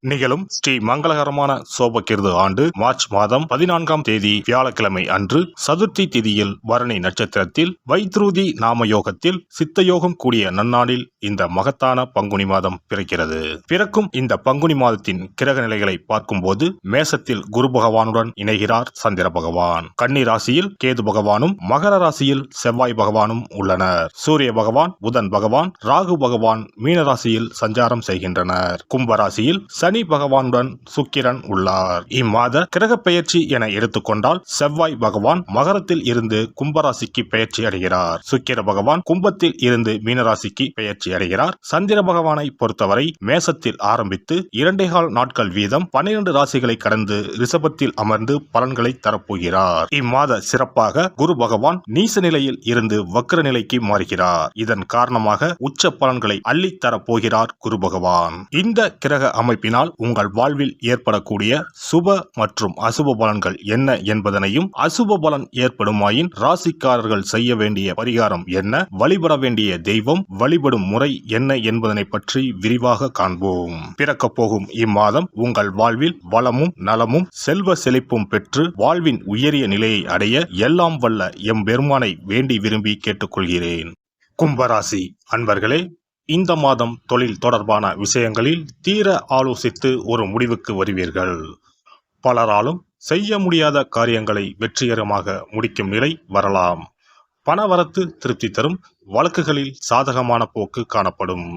நிகழும் ஸ்ரீ மங்களகரமான சோபகிருது ஆண்டு மார்ச் மாதம் 14ஆம் தேதி வியாழக்கிழமை அன்று சதுர்த்தி திதியில் பரணி நட்சத்திரத்தில் வைத்ருதி நாம யோகத்தில் சித்தயோகம் கூடிய நன்னாளில் இந்த மகத்தான பங்குனி மாதம் பிறக்கிறது. பிறக்கும் இந்த பங்குனி மாதத்தின் கிரக நிலைகளை பார்க்கும்போது மேசத்தில் குரு பகவானுடன் இணைகிறார் சந்திர பகவான். கன்னி ராசியில் கேது பகவானும் மகர ராசியில் செவ்வாய் பகவானும் உள்ளனர். சூரிய பகவான், புதன் பகவான், ராகு பகவான் மீன ராசியில் சஞ்சாரம் செய்கின்றனர். கும்பராசியில் சனி பகவானுடன் சுக்கிரன் உள்ளார். இம்மாத கிரக பெயர்ச்சி என எடுத்துக்கொண்டால் செவ்வாய் பகவான் மகரத்தில் இருந்து கும்பராசிக்கு பெயர்ச்சி அடைகிறார். சுக்கிர பகவான் கும்பத்தில் இருந்து மீனராசிக்கு பெயர்ச்சி அடைகிறார். சந்திர பகவானை பொறுத்தவரை மேசத்தில் ஆரம்பித்து 2.25 நாட்கள் வீதம் 12 ராசிகளை கடந்து ரிஷபத்தில் அமர்ந்து பலன்களை தரப்போகிறார். இம்மாத சிறப்பாக குரு பகவான் நீச நிலையில் இருந்து வக்ர நிலைக்கு மாறுகிறார். இதன் காரணமாக உச்ச பலன்களை அள்ளி தரப்போகிறார் குரு பகவான். இந்த கிரக அமைப்பினால் உங்கள் வாழ்வில் ஏற்படக்கூடிய சுப மற்றும் அசுப பலன்கள் என்ன என்பதனையும், அசுப பலன் ஏற்படுமாயின் ராசிக்காரர்கள் செய்ய வேண்டிய பரிகாரம் என்ன, வழிபட வேண்டிய தெய்வம், வழிபடும் முறை என்ன என்பதனை பற்றி விரிவாக காண்போம். பிறக்க போகும் இம்மாதம் உங்கள் வாழ்வில் வளமும் நலமும் செல்வ செழிப்பும் பெற்று வாழ்வின் உயரிய நிலையை அடைய எல்லாம் வல்ல எம்பெருமானை வேண்டி விரும்பி கேட்டுக்கொள்கிறேன். கும்பராசி அன்பர்களே, இந்த மாதம் தொழில் தொடர்பான விஷயங்களில் தீர ஆலோசித்து ஒரு முடிவுக்கு வருவீர்கள். பலராலும் செய்ய முடியாத காரியங்களை வெற்றிகரமாக முடிக்கும் நிலை வரலாம். பணவரத்து திருப்தி தரும். வழக்குகளில் சாதகமான போக்கு காணப்படும்.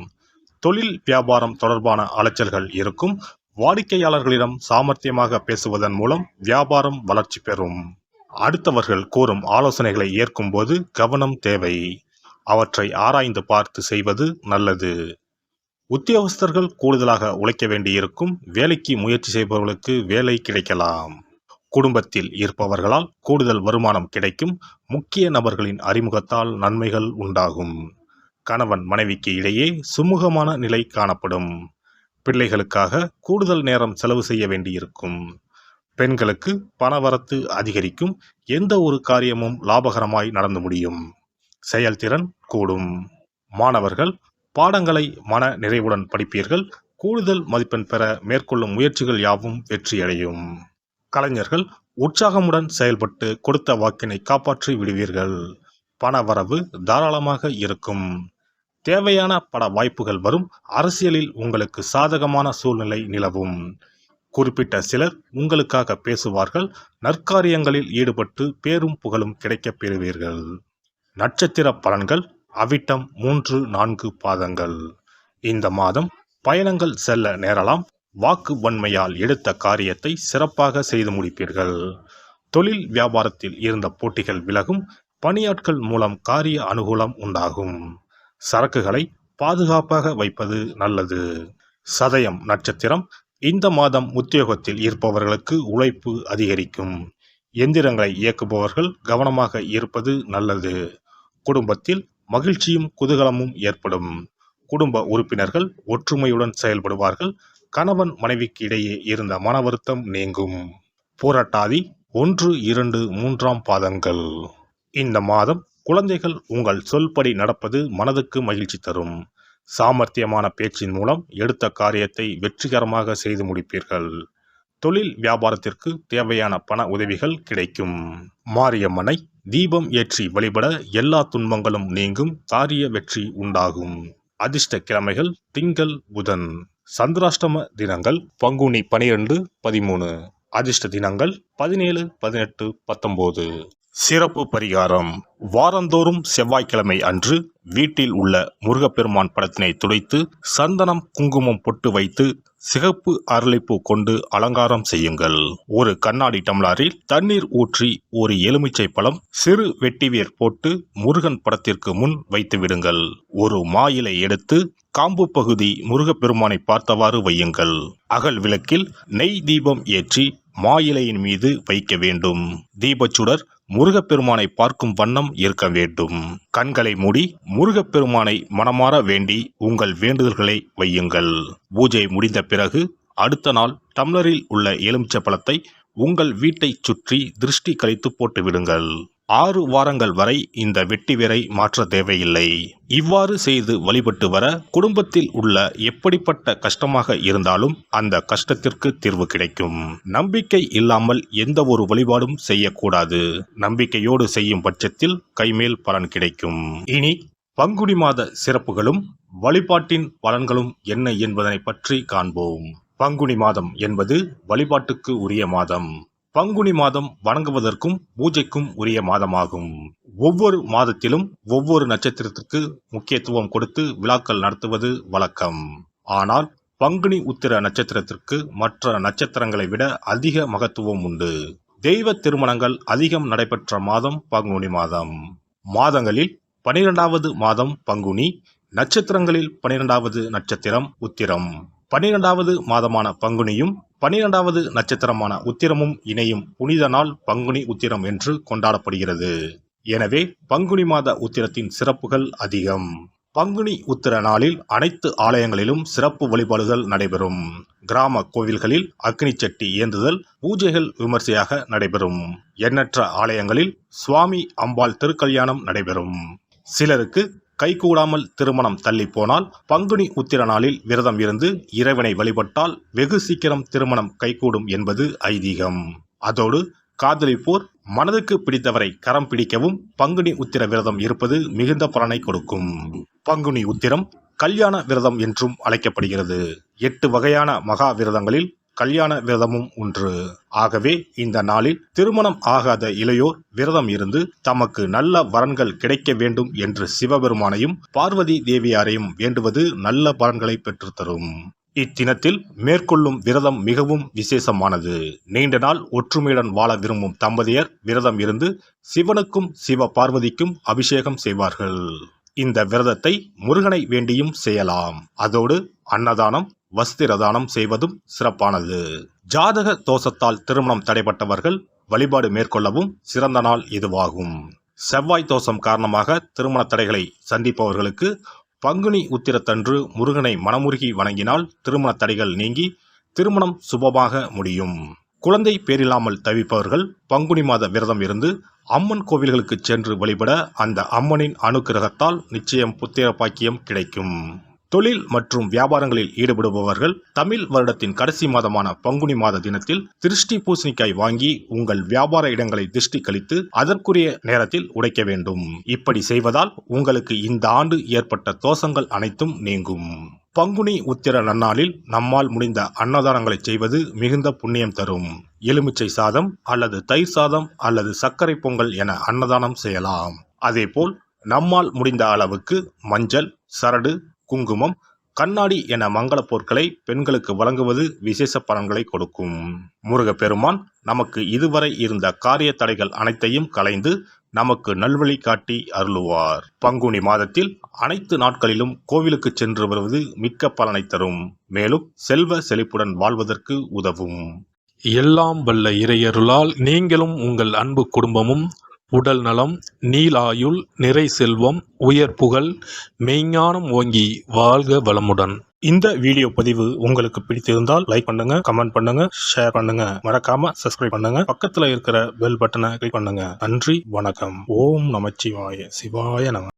தொழில் வியாபாரம் தொடர்பான அலைச்சல்கள் இருக்கும். வாடிக்கையாளர்களிடம் சாமர்த்தியமாக பேசுவதன் மூலம் வியாபாரம் வளர்ச்சி பெறும். அடுத்தவர்கள் கூறும் ஆலோசனைகளை ஏற்கும்போது கவனம் தேவை. அவற்றை ஆராய்ந்து பார்த்து செய்வது நல்லது. உத்தியோகஸ்தர்கள் கூடுதலாக உழைக்க வேண்டியிருக்கும். வேலைக்கு முயற்சி செய்பவர்களுக்கு வேலை கிடைக்கலாம். குடும்பத்தில் இருப்பவர்களால் கூடுதல் வருமானம் கிடைக்கும். முக்கிய நபர்களின் அறிமுகத்தால் நன்மைகள் உண்டாகும். கணவன் மனைவிக்கு இடையே சுமூகமான நிலை காணப்படும். பிள்ளைகளுக்காக கூடுதல் நேரம் செலவு செய்ய வேண்டியிருக்கும். பெண்களுக்கு பணவரத்து அதிகரிக்கும். எந்த ஒரு காரியமும் லாபகரமாய் நடந்து முடியும். செயல்திறன் கூடும். மாணவர்கள் பாடங்களை மன நிறைவுடன் படிப்பீர்கள். கூடுதல் மதிப்பெண் பெற மேற்கொள்ளும் முயற்சிகள் யாவும் வெற்றியடையும். கலைஞர்கள் உற்சாகமுடன் செயல்பட்டு கொடுத்த வாக்கினை காப்பாற்றி விடுவீர்கள். பணவரவு தாராளமாக இருக்கும். தேவையான பட வாய்ப்புகள் வரும். அரசியலில் உங்களுக்கு சாதகமான சூழ்நிலை நிலவும். குறிப்பிட்ட சிலர் உங்களுக்காக பேசுவார்கள். நற்காரியங்களில் ஈடுபட்டு பேரும் புகழும் கிடைக்கப் பெறுவீர்கள். நட்சத்திர பலன்கள் அவிட்டம் 3-4 பாதங்கள். இந்த மாதம் பயணங்கள் செல்ல நேரலாம். வாக்கு வன்மையால் எடுத்த காரியத்தை சிறப்பாக செய்து முடிப்பீர்கள். தொழில் வியாபாரத்தில் இருந்த போட்டிகள் விலகும். பணியாட்கள் மூலம் காரிய அனுகூலம் உண்டாகும். சரக்குகளை பாதுகாப்பாக வைப்பது நல்லது. சதயம் நட்சத்திரம். இந்த மாதம் உத்தியோகத்தில் இருப்பவர்களுக்கு உழைப்பு அதிகரிக்கும். எந்திரங்களை இயக்குபவர்கள் கவனமாக இருப்பது நல்லது. குடும்பத்தில் மகிழ்ச்சியும் குதூகலமும் ஏற்படும். குடும்ப உறுப்பினர்கள் ஒற்றுமையுடன் செயல்படுவார்கள். கணவன் மனைவிக்கு இடையே இருந்த மன வருத்தம் நீங்கும். பூரட்டாதி 1-2-3 பாதங்கள். இந்த மாதம் குழந்தைகள் உங்கள் சொல்படி நடப்பது மனதுக்கு மகிழ்ச்சி தரும். சாமர்த்தியமான பேச்சின் மூலம் எடுத்த காரியத்தை வெற்றிகரமாக செய்து முடிப்பீர்கள். தொழில் வியாபாரத்திற்கு தேவையான பண உதவிகள் கிடைக்கும். மாரியம்மனை தீபம் ஏற்றி வழிபட எல்லா துன்பங்களும் நீங்கும். காரிய வெற்றி உண்டாகும். அதிர்ஷ்ட கிழமைகள் திங்கள், புதன். சந்திராஷ்டம தினங்கள் பங்குனி 12-13. அதிர்ஷ்ட தினங்கள் 17, 18, 19. சிறப்பு பரிகாரம். வாரந்தோறும் செவ்வாய்க்கிழமை அன்று வீட்டில் உள்ள முருகப்பெருமான் படத்தினை துடைத்து சந்தனம் குங்குமம் பொட்டு வைத்து சிகப்பு அரளிப்பூ கொண்டு அலங்காரம் செய்யுங்கள். ஒரு கண்ணாடி டம்ளரில் தண்ணீர் ஊற்றி ஒரு எலுமிச்சை பழம் சிறு வெட்டிவேர் போட்டு முருகன் படத்திற்கு முன் வைத்து விடுங்கள். ஒரு மா இலை எடுத்து காம்பு பகுதி முருகப்பெருமானை பார்த்தவாறு வையுங்கள். அகல் விளக்கில் நெய் தீபம் ஏற்றி மா இலையின் மீது வைக்க வேண்டும். தீபச்சுடர் முருகப்பெருமானை பார்க்கும் வண்ணம் இருக்க வேண்டும். கண்களை மூடி முருகப்பெருமானை மனமாற வேண்டி உங்கள் வேண்டுதல்களை வையுங்கள். பூஜை முடிந்த பிறகு அடுத்த நாள் டம்ளரில் உள்ள எலுமிச்சை பழத்தை உங்கள் வீட்டை சுற்றி திருஷ்டி கழித்து போட்டு விடுங்கள். 6 வாரங்கள் வரை இந்த வெட்டி வேரை மாற்ற தேவையில்லை. இவ்வாறு செய்து வழிபட்டு வர குடும்பத்தில் உள்ள எப்படிப்பட்ட கஷ்டமாக இருந்தாலும் அந்த கஷ்டத்திற்கு தீர்வு கிடைக்கும். நம்பிக்கை இல்லாமல் எந்த ஒரு வழிபாடும் செய்யக்கூடாது. நம்பிக்கையோடு செய்யும் பட்சத்தில் கைமேல் பலன் கிடைக்கும். இனி பங்குனி மாத சிறப்புகளும் வழிபாட்டின் பலன்களும் என்ன என்பதனை பற்றி காண்போம். பங்குனி மாதம் என்பது வழிபாட்டுக்கு உரிய மாதம். பங்குனி மாதம் வணங்குவதற்கும் பூஜைக்கும் உரிய மாதமாகும். ஒவ்வொரு மாதத்திலும் ஒவ்வொரு நட்சத்திரத்திற்கு முக்கியத்துவம் கொடுத்து விழாக்கள் நடத்துவது வழக்கம். ஆனால் பங்குனி உத்திர நட்சத்திரத்திற்கு மற்ற நட்சத்திரங்களை விட அதிக மகத்துவம் உண்டு. தெய்வ திருமணங்கள் அதிகம் நடைபெற்ற மாதம் பங்குனி மாதம். மாதங்களில் 12வது மாதம் பங்குனி, நட்சத்திரங்களில் 12வது நட்சத்திரம் உத்திரம். 12வது மாதமான பங்குனியும் 12வது நட்சத்திரமான உத்திரமும் இணையும் புனித நாள் பங்குனி உத்திரம் என்று கொண்டாடப்படுகிறது. எனவே பங்குனி மாத உத்திரத்தின் சிறப்புகள் அதிகம். பங்குனி உத்திர நாளில் அனைத்து ஆலயங்களிலும் சிறப்பு வழிபாடுகள் நடைபெறும். கிராம கோவில்களில் அக்னி சட்டி ஏந்துதல், பூஜைகள் விமர்சையாக நடைபெறும். எண்ணற்ற ஆலயங்களில் சுவாமி அம்பாள் திருக்கல்யாணம் நடைபெறும். சிலருக்கு கைகூடாமல் திருமணம் தள்ளி போனால் பங்குனி உத்திர நாளில் விரதம் இருந்து இறைவனை வழிபட்டால் வெகு சீக்கிரம் திருமணம் கைகூடும் என்பது ஐதீகம். அதோடு காதலிப்போர் மனதுக்கு பிடித்தவரை கரம் பிடிக்கவும் பங்குனி உத்திர விரதம் இருப்பது மிகுந்த பலனை கொடுக்கும். பங்குனி உத்திரம் கல்யாண விரதம் என்றும் அழைக்கப்படுகிறது. 8 வகையான மகா விரதங்களில் கல்யாண விரதமும் ஒன்று. ஆகவே இந்த நாளில் திருமணம் ஆகாத இளையோர் விரதம் இருந்து தமக்கு நல்ல வரன்கள் கிடைக்க வேண்டும் என்று சிவபெருமானையும் பார்வதி தேவியாரையும் வேண்டுவது நல்ல பலன்களை பெற்றுத்தரும். இத்தினத்தில் மேற்கொள்ளும் விரதம் மிகவும் விசேஷமானது. நீண்ட நாள் ஒற்றுமையுடன் வாழ விரும்பும் தம்பதியர் விரதம் இருந்து சிவனுக்கும் சிவ பார்வதிக்கும் அபிஷேகம் செய்வார்கள். இந்த விரதத்தை முருகனை வேண்டியும் செய்யலாம். அதோடு அன்னதானம், வஸ்திரதானம் செய்வதும் சிறப்பானது. ஜாதக தோஷத்தால் திருமணம் தடைபட்டவர்கள் வழிபாடு மேற்கொள்ளவும் சிறந்த நாள் இதுவாகும். செவ்வாய் தோஷம் காரணமாக திருமண தடைகளை சந்திப்பவர்களுக்கு பங்குனி உத்திரத்தன்று முருகனை மனமுருகி வணங்கினால் திருமண தடைகள் நீங்கி திருமணம் சுபமாக முடியும். குழந்தை பேரில்லாமல் தவிப்பவர்கள் பங்குனி மாத விரதம் இருந்து அம்மன் கோவில்களுக்கு சென்று வழிபட அந்த அம்மனின் அனுக்கிரகத்தால் நிச்சயம் புத்திர பாக்கியம் கிடைக்கும். தொழில் மற்றும் வியாபாரங்களில் ஈடுபடுபவர்கள் தமிழ் வருடத்தின் கடைசி மாதமான பங்குனி மாத தினத்தில் திருஷ்டி பூசணிக்காய் வாங்கி உங்கள் வியாபார இடங்களை திருஷ்டி கழித்து அதற்குரிய நேரத்தில் உடைக்க வேண்டும். இப்படி செய்வதால் உங்களுக்கு இந்த ஆண்டு ஏற்பட்ட தோஷங்கள் அனைத்தும் நீங்கும். பங்குனி உத்திர நன்னாளில் நம்மால் முடிந்த அன்னதானங்களை செய்வது மிகுந்த புண்ணியம் தரும். எலுமிச்சை சாதம் அல்லது தயிர் சாதம் அல்லது சர்க்கரை பொங்கல் என அன்னதானம் செய்யலாம். அதேபோல் நம்மால் முடிந்த அளவுக்கு மஞ்சள், சரடு, குங்குமம், கண்ணாடி என மங்கள பொருட்களை பெண்களுக்கு வழங்குவது விசேஷ பலன்களை கொடுக்கும். முருகப்பெருமான் நமக்கு இதுவரை இருந்த காரிய தடைகள் அனைத்தையும் களைந்து நமக்கு நல்வழி காட்டி அருளுவார். பங்குனி மாதத்தில் அனைத்து நாட்களிலும் கோவிலுக்கு சென்று வருவது மிக்க பலனை தரும். மேலும் செல்வ செழிப்புடன் வாழ்வதற்கு உதவும். எல்லாம் வல்ல இறையருளால் நீங்களும் உங்கள் அன்பு குடும்பமும் உடல் நலம், நீலாயுள், நிறை செல்வம், உயர் புகழ், மெய்ஞானம் ஓங்கி வாழ்க வளமுடன். இந்த வீடியோ பதிவு உங்களுக்கு பிடித்திருந்தால் லைக் பண்ணுங்க, கமெண்ட் பண்ணுங்க, ஷேர் பண்ணுங்க. மறக்காம சப்ஸ்கிரைப் பண்ணுங்க. பக்கத்துல இருக்கிற பெல் பட்டனை கிளிக் பண்ணுங்க. நன்றி, வணக்கம். ஓம் நமச்சிவாய. சிவாய நம.